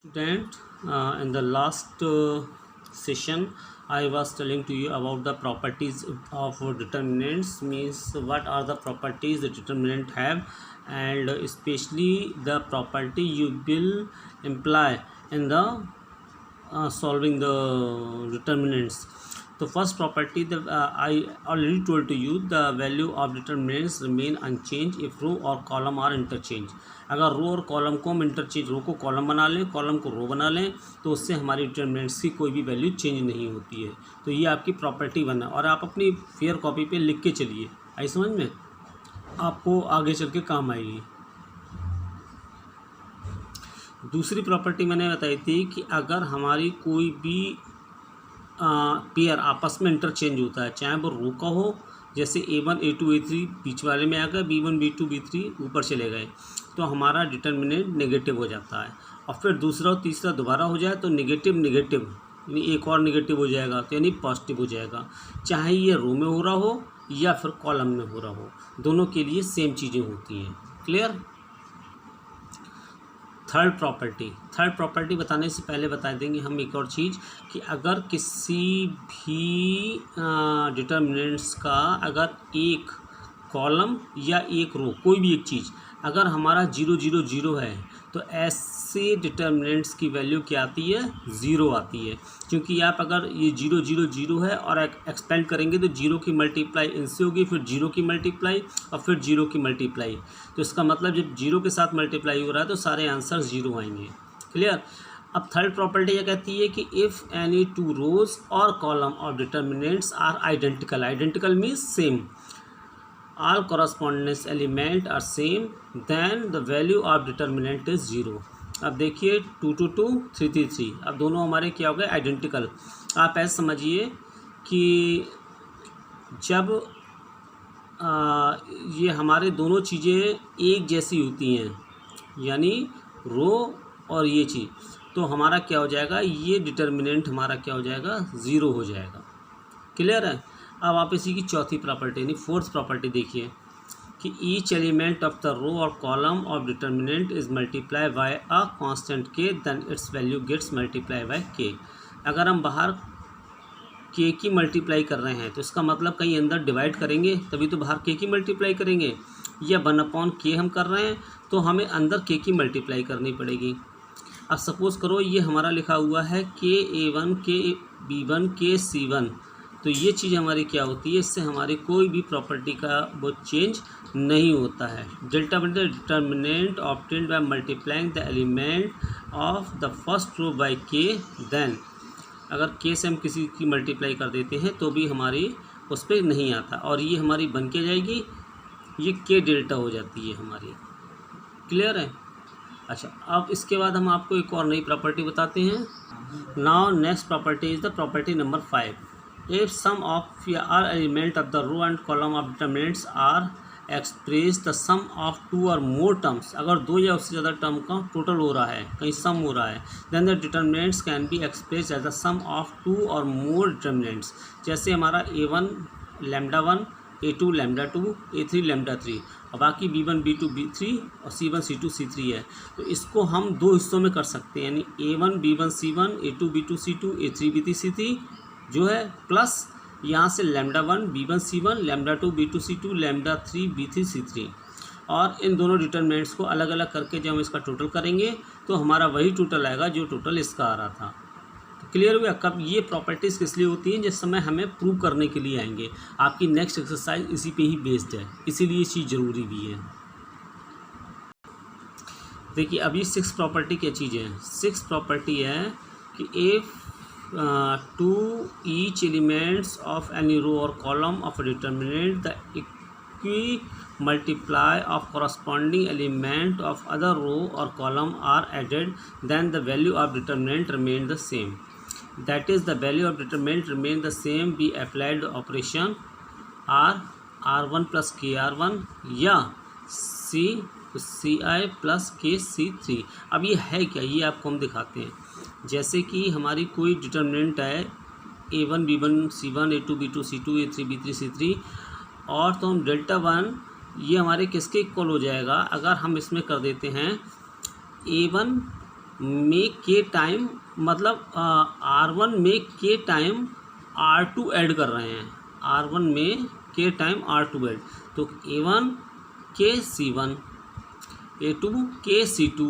Student, in the last session I was telling to you about the properties of determinants, means what are the properties the determinant have, and especially the property you will imply in the solving the determinants. The first property that I already told to you, the value of determinants remain unchanged if row और column are interchange. अगर रो और column को हम interchange, रो को column बना लें, column को रो बना लें, तो उससे हमारी डिटरमिनेंट्स की कोई भी वैल्यू चेंज नहीं होती है. तो ये आपकी प्रॉपर्टी वन है और आप अपनी फेयर कॉपी पे लिख के चलिए. आई समझ में? आपको आगे चल के काम आएगी. दूसरी प्रॉपर्टी मैंने बताई थी कि अगर हमारी कोई भी पेयर आपस में इंटरचेंज होता है, चाहे वो रो का हो, जैसे A1 A2 A3 बीच वाले में आ गए, B1 B2 B3 ऊपर चले गए, तो हमारा डिटर्मिनेंट नेगेटिव हो जाता है. और फिर दूसरा और तीसरा दोबारा हो जाए तो नेगेटिव नेगेटिव यानी एक और नेगेटिव हो जाएगा, तो यानी पॉजिटिव हो जाएगा. चाहे ये रो में हो रहा हो या फिर कॉलम में हो रहा हो, दोनों के लिए सेम चीज़ें होती हैं. क्लियर? थर्ड प्रॉपर्टी बताने से पहले बता देंगे हम एक और चीज़ कि अगर किसी भी डिटर्मिनेंट्स का अगर एक कॉलम या एक रो, कोई भी एक चीज़ अगर हमारा 0 0 0 है, तो ऐसे डिटर्मिनेंट्स की वैल्यू क्या आती है? 0 आती है. क्योंकि आप अगर ये 0 0 0 है और एक्सपेंड करेंगे तो 0 की मल्टीप्लाई इनसे होगी, फिर 0 की मल्टीप्लाई और फिर 0 की मल्टीप्लाई. तो इसका मतलब जब 0 के साथ मल्टीप्लाई हो रहा है तो सारे आंसर 0 आएंगे. क्लियर? अब थर्ड प्रॉपर्टी क्या कहती है कि इफ़ एनी टू रोज और column of determinants are identical means same, all correspondence element are same, then the value of determinant is 0. अब देखिए 2 2 2 3 3 3, अब दोनों हमारे क्या हो गए? आइडेंटिकल. आप ऐसे समझिए कि जब ये हमारे दोनों चीज़ें एक जैसी होती हैं, यानी रो और ये चीज़, तो हमारा क्या हो जाएगा? ये डिटर्मिनेंट हमारा क्या हो जाएगा? 0 हो जाएगा. क्लियर है? अब आप इसी की चौथी प्रॉपर्टी यानी फोर्थ प्रॉपर्टी देखिए कि each element of the row और column of determinant is multiply by a constant K, then its value gets multiply by K. अगर हम बाहर के की मल्टीप्लाई कर रहे हैं तो इसका मतलब कहीं अंदर डिवाइड करेंगे तभी तो बाहर के की मल्टीप्लाई करेंगे, या 1/k हम कर रहे हैं तो हमें अंदर के की मल्टीप्लाई करनी पड़ेगी. अब सपोज़ करो ये हमारा लिखा हुआ है KA1 KB1 KC1, तो ये चीज़ हमारी क्या होती है? इससे हमारी कोई भी प्रॉपर्टी का वो चेंज नहीं होता है. Delta one determinant obtained by multiplying the element of the first row by K, then अगर के से हम किसी की मल्टीप्लाई कर देते हैं तो भी हमारी उस पर नहीं आता और ये हमारी बन के जाएगी, ये के डेल्टा हो जाती है हमारी. क्लियर है? अच्छा, अब इसके बाद हम आपको एक और नई प्रॉपर्टी बताते हैं. Now next property is the property number 5. If sum of all element of the row and column of determinants are expressed the sum of two or more terms, अगर दो या उससे ज़्यादा टर्म का टोटल हो रहा है, कहीं सम हो रहा है, then the determinants can be expressed as the sum of two or more determinants. जैसे हमारा A1 lambda 1, A2 lambda 2, A3 lambda 3 और बाकी B1 B2 B3 और C1 C2 C3 है. तो इसको हम दो हिस्सों में कर सकते हैं, यानी A1 B1 C1, A2 B2 C2, A3 B3 C3 जो है, प्लस यहाँ से lambda 1 B1 C1, lambda 2 B2 C2, lambda 3 B3 C3, और इन दोनों डिटर्मिनेंट्स को अलग अलग करके जब हम इसका टोटल करेंगे तो हमारा वही टोटल आएगा जो टोटल इसका आ रहा था. तो क्लियर हुआ? कब ये प्रॉपर्टीज़ किस लिए होती हैं? जिस समय हमें प्रूव करने के लिए आएंगे. आपकी नेक्स्ट एक्सरसाइज इसी पे ही बेस्ड है, इसीलिए ये चीज़ ज़रूरी भी है. देखिए अभी 6 प्रॉपर्टी क्या चीज़ें हैं. 6 प्रॉपर्टी है कि if to each elements of any row or column of a determinant the equi multiply of corresponding element of other row or column are added, then the value of determinant remain the same. That is, the value of determinant remain the same be applied operation R1 plus KR1 या CI plus KC3. अब ये है क्या? ये आपको हम दिखाते हैं. जैसे कि हमारी कोई डिटर्मिनेंट है A1 B1 C1, A2 B2 C2, A3 B3 C3, और तो हम डेल्टा 1 ये हमारे किसके इक्वल हो जाएगा? अगर हम इसमें कर देते हैं A1 में के टाइम मतलब R1 में के टाइम R2 ऐड कर रहे हैं, R1 में के टाइम R2 ऐड, तो A1 के C1, A2 के C2,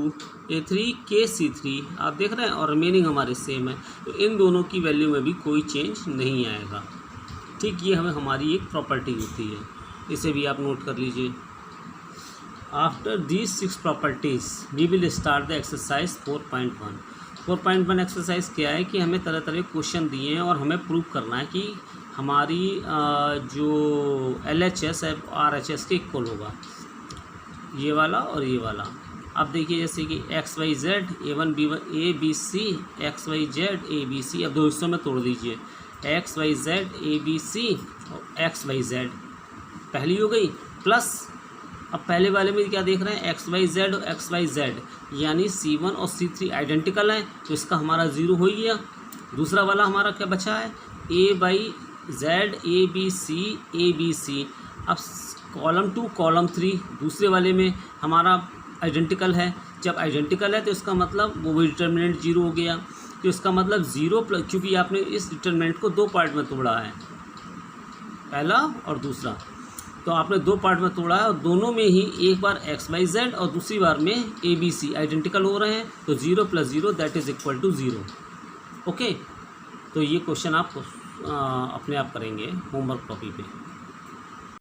A3 के C3, आप देख रहे हैं, और रिमेनिंग हमारे सेम है, तो इन दोनों की वैल्यू में भी कोई चेंज नहीं आएगा। ठीक, ये हमारी एक प्रॉपर्टी होती है, इसे भी आप नोट कर लीजिए। After these 6 properties we will start the exercise 4.1। 4.1 exercise क्या है कि हमें तरह तरह के क्वेश्चन दिए हैं और हमें प्रूव करना है कि हमारी जो LHS है RHS के इक्वल होगा, ये वाला और ये वाला। अब देखिए जैसे कि XYZ A1 B1 ABC XYZ ABC, अब दो हिस्सों में तोड़ दीजिए, XYZ ABC और XYZ पहली हो गई, प्लस अब पहले वाले में क्या देख रहे हैं, XYZ और XYZ, यानी C1 और C3 आइडेंटिकल हैं, तो इसका हमारा 0 हो ही गया। दूसरा वाला हमारा क्या बचा है, A/Z ABC ABC। अब कॉलम 2 कॉलम 3 दूसरे वाले में हमारा आइडेंटिकल है, जब आइडेंटिकल है तो इसका मतलब वो डिटर्मिनेंट 0 हो गया, तो इसका मतलब 0 प्लस, क्योंकि आपने इस डिटर्मिनेंट को 2 पार्ट में तोड़ा है, पहला और दूसरा, तो आपने 2 पार्ट में तोड़ा है और दोनों में ही एक बार XYZ और दूसरी बार में ABC आइडेंटिकल हो रहे हैं, तो 0 + 0 that is equal to 0। Okay, तो ये क्वेश्चन आप अपने आप करेंगे होमवर्क कॉपी पे।